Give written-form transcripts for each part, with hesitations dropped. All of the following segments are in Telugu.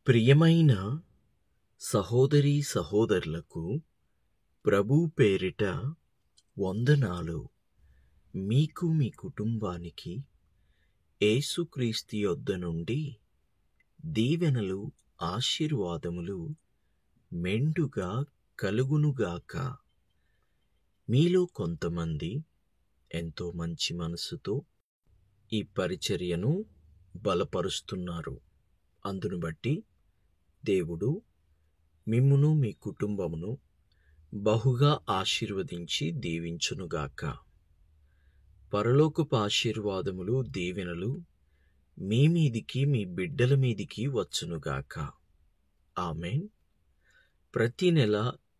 ప్రియమైన సహోదరీ సహోదరులకు ప్రభు పేరిట వందనాలు. మీకు మీ కుటుంబానికి యేసుక్రీస్తు యొద్ద నుండి దీవెనలు ఆశీర్వాదములు మెండుగా కలుగునుగాక. మీలో కొంతమంది ఎంతో మంచి మనసుతో ఈ పరిచర్యను బలపరుస్తున్నారు. అందును బట్టి దేవుడు మిమ్మును మీ కుటుంబమును బహుగా ఆశీర్వదించి దీవించునుగాక. పరలోకపు ఆశీర్వాదములు దీవెనలు మీ మీదికి మీ బిడ్డల మీదికి వచ్చునుగాక. ఆమేన్. ప్రతి నెల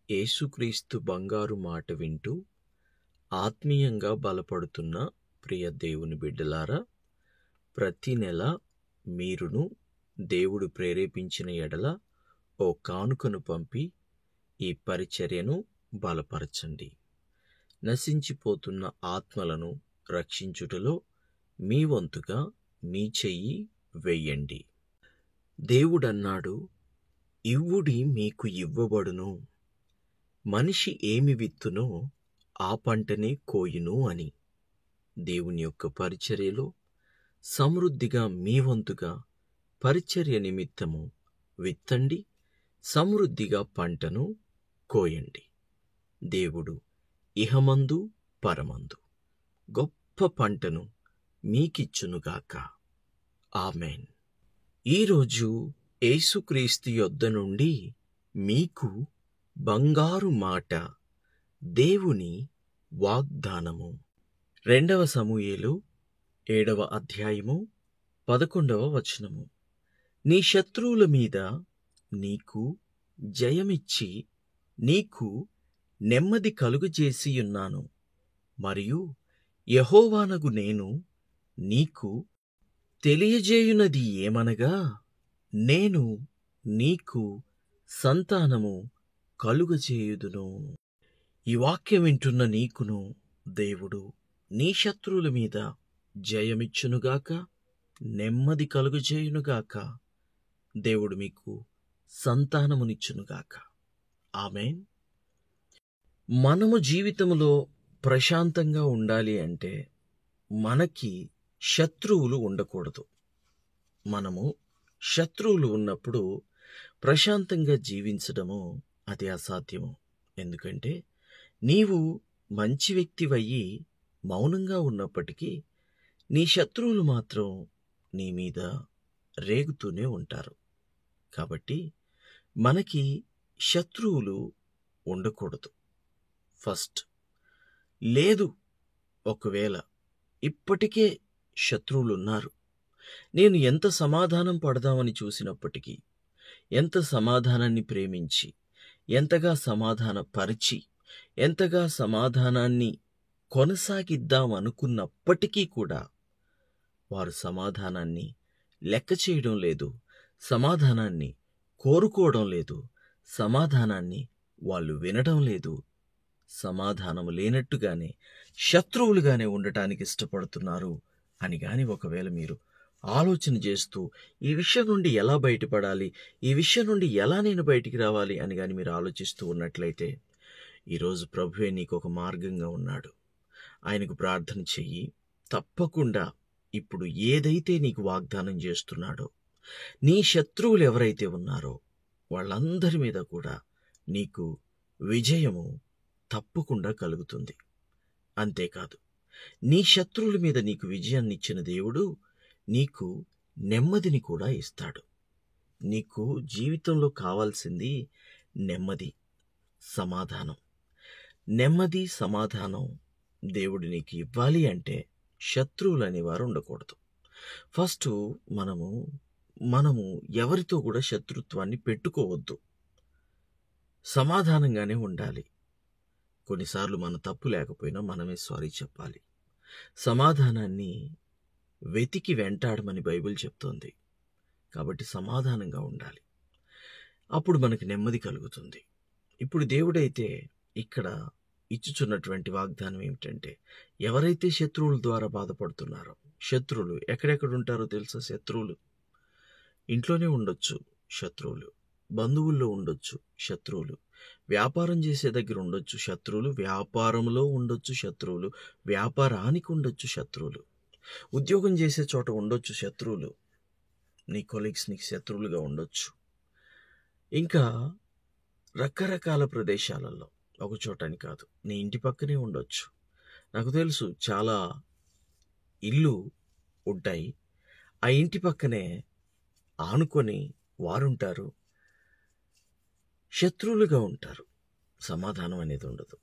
యేసుక్రీస్తు బంగారు మాట వింటూ ఆత్మీయంగా బలపడుతున్న ప్రియ దేవుని బిడ్డలారా, ప్రతి నెల మీరును దేవుడు ప్రేరేపించిన ఎడల ఓ కానుకను పంపి ఈ పరిచర్యను బలపరచండి. నశించిపోతున్న ఆత్మలను రక్షించుటలో మీ వంతుగా మీ చెయ్యి వెయ్యండి. దేవుడన్నాడు, ఇవ్వుడి మీకు ఇవ్వబడును, మనిషి ఏమి విత్తునో ఆ పంటనే కోయును అని. దేవుని యొక్క పరిచర్యలో సమృద్ధిగా మీ వంతుగా పరిచర్య నిమిత్తము విత్తండి, సమృద్ధిగా పంటను కోయండి. దేవుడు ఇహమందు పరమందు గొప్ప పంటను మీకిచ్చునుగాక. ఆమేన్. ఈరోజు యేసుక్రీస్తు యొద్ద నుండి మీకు బంగారు మాట, దేవుని వాగ్దానము. 2 సమూయేలు 7వ అధ్యాయము 11వ వచనము. నీ శత్రువుల మీద నీకు జయమిచ్చి నీకు నెమ్మది కలుగజేసియున్నాను. మరియు యెహోవానగు నేను నీకు తెలియజేయునది ఏమనగా, నేను నీకు సంతానము కలుగజేయుదును. ఈ వాక్యం వింటున్న నీకును దేవుడు నీ శత్రువుల మీద జయమిచ్చునుగాక, నెమ్మది కలుగజేయునుగాక. దేవుడు మీకు సంతానమునిచ్చునుగాక. ఆమేన్. మనము జీవితంలో ప్రశాంతంగా ఉండాలి అంటే మనకి శత్రువులు ఉండకూడదు. మనము శత్రువులు ఉన్నప్పుడు ప్రశాంతంగా జీవించడము అది అసాధ్యము. ఎందుకంటే నీవు మంచి వ్యక్తివయ్యి మౌనంగా ఉన్నప్పటికీ నీ శత్రువులు మాత్రం నీ మీద రేగుతూనే ఉంటారు. కాబట్టి మనకి శత్రువులు ఉండకూడదు. ఫస్ట్ లేదు, ఒకవేళ ఇప్పటికే శత్రువులున్నారు, నేను ఎంత సమాధానం పడదామని చూసినప్పటికీ, ఎంత సమాధానాన్ని ప్రేమించి, ఎంతగా సమాధానపరిచి, ఎంతగా సమాధానాన్ని కొనసాగిద్దామనుకున్నప్పటికీ కూడా వారు సమాధానాన్ని లెక్క చేయడం లేదు, సమాధానాన్ని కోరుకోవడం లేదు, సమాధానాన్ని వాళ్ళు వినడం లేదు. సమాధానము లేనట్టుగానే శత్రువులుగానే ఉండటానికి ఇష్టపడుతున్నారు అని గాని ఒకవేళ మీరు ఆలోచన చేస్తూ ఈ విషయం నుండి ఎలా బయటపడాలి, ఈ విషయం నుండి ఎలా నేను బయటికి రావాలి అని గాని మీరు ఆలోచిస్తూ ఉన్నట్లయితే, ఈరోజు ప్రభువే నీకు ఒక మార్గంగా ఉన్నాడు. ఆయనకు ప్రార్థన చెయ్యి. తప్పకుండా ఇప్పుడు ఏదైతే నీకు వాగ్దానం చేస్తున్నాడో, నీ శత్రువులు ఎవరైతే ఉన్నారో వాళ్ళందరి మీద కూడా నీకు విజయము తప్పకుండా కలుగుతుంది. అంతేకాదు, నీ శత్రువుల మీద నీకు విజయాన్ని ఇచ్చిన దేవుడు నీకు నెమ్మదిని కూడా ఇస్తాడు. నీకు జీవితంలో కావాల్సింది నెమ్మది, సమాధానం. నెమ్మది, సమాధానం దేవుడు నీకు ఇవ్వాలి అంటే శత్రువులు అనేవారు ఉండకూడదు. ఫస్ట్ మనము ఎవరితో కూడా శత్రుత్వాన్ని పెట్టుకోవద్దు. సమాధానంగానే ఉండాలి. కొన్నిసార్లు మన తప్పు లేకపోయినా మనమే సారీ చెప్పాలి. సమాధానాన్ని వెతికి వెంటాడమని బైబిల్ చెప్తోంది. కాబట్టి సమాధానంగా ఉండాలి. అప్పుడు మనకి నెమ్మది కలుగుతుంది. ఇప్పుడు దేవుడైతే ఇక్కడ ఇచ్చుచున్నటువంటి వాగ్దానం ఏమిటంటే, ఎవరైతే శత్రువుల ద్వారా బాధపడుతున్నారో, శత్రువులు ఎక్కడెక్కడ ఉంటారో తెలుసా? శత్రువులు ఇంట్లోనే ఉండొచ్చు, శత్రువులు. బంధువుల్లో ఉండొచ్చు శత్రువులు. వ్యాపారం చేసే దగ్గర ఉండొచ్చు శత్రువులు. వ్యాపారంలో ఉండొచ్చు శత్రువులు. వ్యాపారానికి ఉండొచ్చు శత్రువులు. ఉద్యోగం చేసే చోట ఉండొచ్చు శత్రువులు. నీ కొలీగ్స్ నీకు శత్రువులుగా ఉండొచ్చు. ఇంకా రకరకాల ప్రదేశాలలో, ఒక చోటని కాదు, నీ ఇంటి పక్కనే ఉండొచ్చు. నాకు తెలుసు చాలా ఇల్లు ఉంటాయి, ఆ ఇంటి పక్కనే ఆనుకొని వారుంటారు, శత్రువులుగా ఉంటారు. సమాధానం అనేది ఉండదు.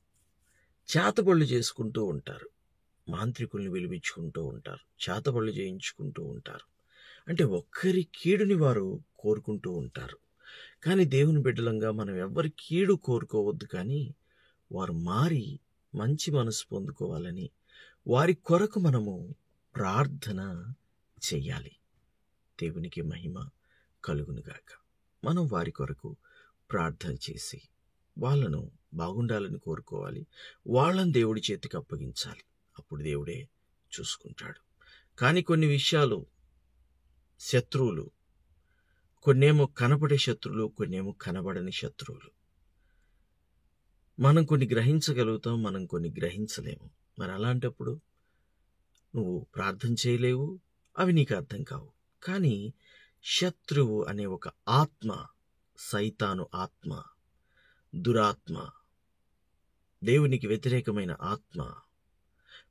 చేతబళ్ళు చేసుకుంటూ ఉంటారు, మాంత్రికుల్ని పిలిపించుకుంటూ ఉంటారు, చేతబళ్ళు చేయించుకుంటూ ఉంటారు. అంటే ఒక్కరి కీడుని వారు కోరుకుంటూ ఉంటారు. కానీ దేవుని బిడ్డలంగా మనం ఎవ్వరి కీడు కోరుకోవద్దు. కానీ వారు మారి మంచి మనసు పొందుకోవాలని వారి కొరకు మనము ప్రార్థన చెయ్యాలి. దేవునికి మహిమ కలుగునుగాక. మనం వారి కొరకు ప్రార్థన చేసి వాళ్ళను బాగుండాలని కోరుకోవాలి. వాళ్ళని దేవుడి చేతికి అప్పగించాలి. అప్పుడు దేవుడే చూసుకుంటాడు. కానీ కొన్ని విషయాలు శత్రువులు, కొన్నేమో కనపడే శత్రువులు, కొన్నేమో కనబడని శత్రువులు. మనం కొన్ని గ్రహించగలుగుతాం, మనం కొన్ని గ్రహించలేము. మరి అలాంటప్పుడు నువ్వు ప్రార్థన చేయలేవు, అవి నీకు అర్థం కావు. కానీ శత్రువు అనే ఒక ఆత్మ, సైతాను ఆత్మ, దురాత్మ, దేవునికి వ్యతిరేకమైన ఆత్మ,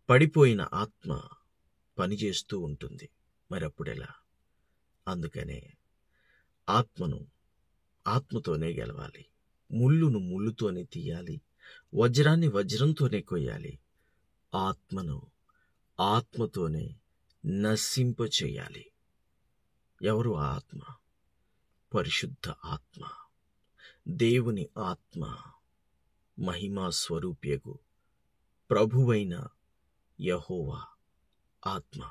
పడిపోయిన ఆత్మ పనిచేస్తూ ఉంటుంది. మరి అప్పుడెలా? అందుకనే ఆత్మతోనే గెలవాలి. ముళ్ళును ముళ్ళుతోనే తీయాలి, వజ్రాన్ని వజ్రంతోనే కొయ్యాలి. ఆత్మతోనే నశింపచేయాలి. ఎవరు ఆ ఆత్మ? పరిశుద్ధ ఆత్మ, దేవుని ఆత్మ, మహిమా స్వరూప్యగు ప్రభువైన యెహోవా ఆత్మ,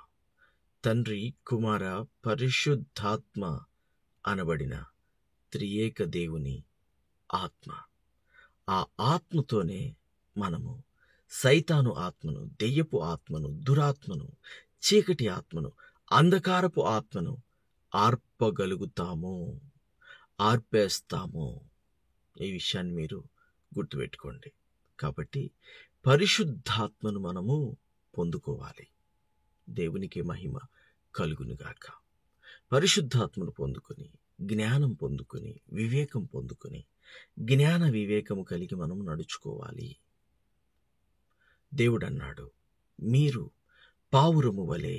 తండ్రి, కుమార, పరిశుద్ధాత్మ అనబడిన త్రియేక దేవుని ఆత్మ. ఆ ఆత్మతోనే మనము సైతాను ఆత్మను, దెయ్యపు ఆత్మను, దురాత్మను, చీకటి ఆత్మను, అంధకారపు ఆత్మను ఆర్పేస్తాము. ఈ విషయాన్ని మీరు గుర్తుపెట్టుకోండి. కాబట్టి పరిశుద్ధాత్మను మనము పొందుకోవాలి. దేవునికి మహిమ కలుగునుగాక. పరిశుద్ధాత్మను పొందుకొని, జ్ఞానం పొందుకొని, వివేకం పొందుకొని, జ్ఞాన వివేకము కలిగి మనం నడుచుకోవాలి. దేవుడు అన్నాడు, మీరు పావురము వలె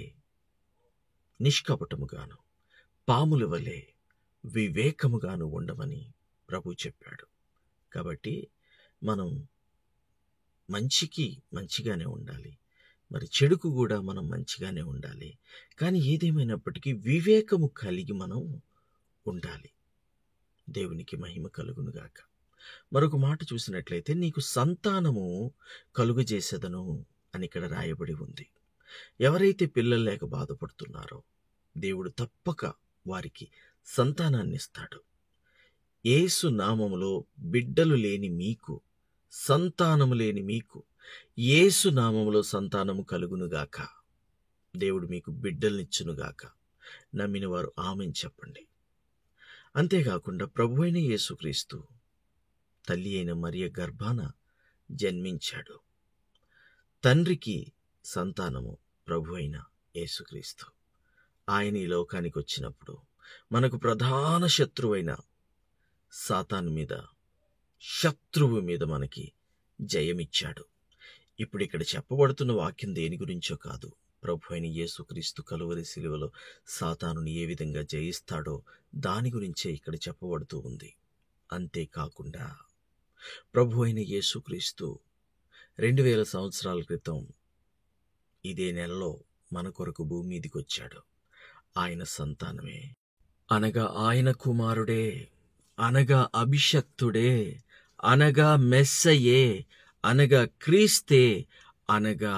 నిష్కపటముగాను, పాముల వలె వివేకముగాను ఉండమని ప్రభు చెప్పాడు. కాబట్టి మనం మంచికి మంచిగానే ఉండాలి, మరి చెడుకు కూడా మనం మంచిగానే ఉండాలి. కానీ ఏదేమైనప్పటికీ వివేకము కలిగి మనం ఉండాలి. దేవునికి మహిమ కలుగునుగాక. మరొక మాట చూసినట్లయితే, నీకు సంతానము కలుగజేసేదను అని ఇక్కడ రాయబడి ఉంది. ఎవరైతే పిల్లలు లేక బాధపడుతున్నారో దేవుడు తప్పక వారికి సంతానాన్ని ఇస్తాడు. యేసు నామములో బిడ్డలు లేని మీకు, సంతానము లేని మీకు యేసు నామములో సంతానము కలుగునుగాక. దేవుడు మీకు బిడ్డల్నిచ్చునుగాక. నమ్మిన వారు ఆమేన్ చెప్పండి. అంతేకాకుండా ప్రభువైన యేసుక్రీస్తు తల్లి అయిన మరియ గర్భాన జన్మించాడు. తండ్రికి సంతానము ప్రభు అయిన యేసుక్రీస్తు. ఆయన ఈ లోకానికి వచ్చినప్పుడు మనకు ప్రధాన శత్రువైన సాతాను మీద, శత్రువు మీద మనకి జయమిచ్చాడు. ఇప్పుడు ఇక్కడ చెప్పబడుతున్న వాక్యం దేని గురించో కాదు, ప్రభు అయిన యేసుక్రీస్తు కలువరి శిలువలో సాతానుని ఏ విధంగా జయిస్తాడో దాని గురించే ఇక్కడ చెప్పబడుతూ ఉంది. అంతేకాకుండా ప్రభు అయిన యేసుక్రీస్తు 2000 సంవత్సరాల క్రితం ఇదే నెలలో మన కొరకు భూమి మీదికి వచ్చాడు. ఆయన సంతానమే, అనగా ఆయన కుమారుడే, అనగా అభిషక్తుడే, అనగా మెస్సయే, అనగా క్రీస్తే, అనగా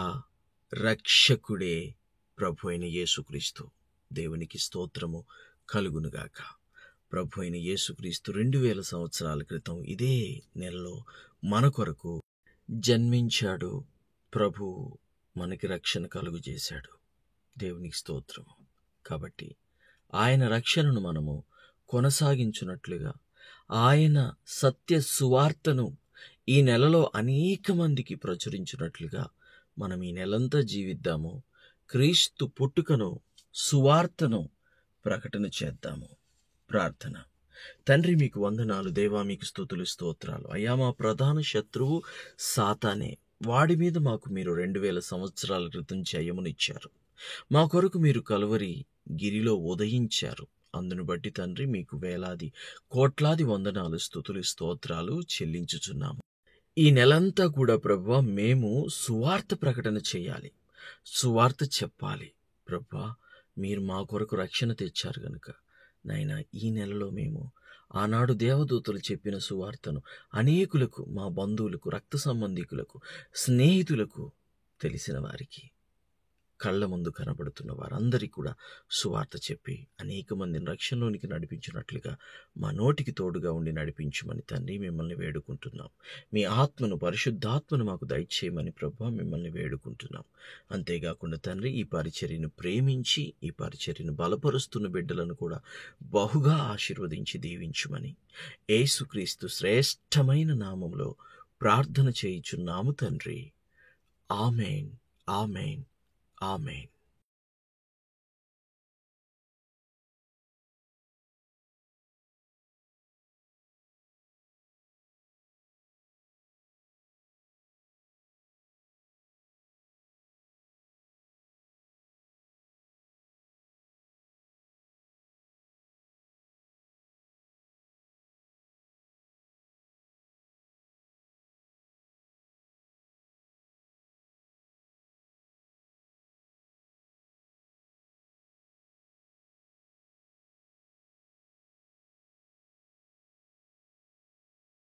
రక్షకుడే ప్రభు అయిన యేసుక్రీస్తు. దేవునికి స్తోత్రము కలుగునుగాక. ప్రభు అయిన యేసుక్రీస్తు 2000 సంవత్సరాల క్రితం ఇదే నెలలో మన కొరకు జన్మించాడు. ప్రభు మనకి రక్షణ కలుగు చేశాడు. దేవునికి స్తోత్రము. కాబట్టి ఆయన రక్షణను మనము కొనసాగించున్నట్లుగా, ఆయన సత్య సువార్తను ఈ నెలలో అనేక మందికి ప్రచురించినట్లుగా మనం ఈ నెలంతా జీవిద్దాము. క్రీస్తు పుట్టుకను, సువార్తను ప్రకటన చేద్దాము. ప్రార్థన. తండ్రి, మీకు వందనాలు. దేవా, మీకు స్తుతులు, స్తోత్రాలు. అయ్యా, మా ప్రధాన శత్రువు సాతానే. వాడి మీద మాకు మీరు 2000 సంవత్సరాల క్రితం జయమునిచ్చారు. మా కొరకు మీరు కలువరి గిరిలో ఉదయించారు. అందును బట్టి తండ్రి, మీకు వేలాది కోట్లాది వందనాలు, స్తుతులు, స్తోత్రాలు చెల్లించుచున్నాము. ఈ నెలంతా కూడా ప్రభువా, మేము సువార్త ప్రకటన చేయాలి, సువార్త చెప్పాలి. ప్రభువా, మీరు మా కొరకు రక్షణ తెచ్చారు గనుక నాయనా, ఈ నెలలో మేము ఆనాడు దేవదూతలు చెప్పిన సువార్తను అనేకులకు, మా బంధువులకు, రక్త సంబంధికులకు, స్నేహితులకు, తెలిసిన వారికి, కళ్ళ ముందు కనబడుతున్న వారందరికీ కూడా సువార్త చెప్పి అనేక మందిని రక్షణలోనికి నడిపించినట్లుగా మా నోటికి తోడుగా ఉండి నడిపించమని తండ్రి మిమ్మల్ని వేడుకుంటున్నాం. మీ ఆత్మను, పరిశుద్ధాత్మను మాకు దయచేయమని ప్రభువా మిమ్మల్ని వేడుకుంటున్నాం. అంతేకాకుండా తండ్రి, ఈ పరిచర్యను ప్రేమించి ఈ పరిచర్యను బలపరుస్తున్న బిడ్డలను కూడా బహుగా ఆశీర్వదించి దీవించుమని యేసుక్రీస్తు శ్రేష్టమైన నామములో ప్రార్థన చేయుచున్నాము తండ్రి. ఆమేన్, ఆమేన్, ఆమేన్.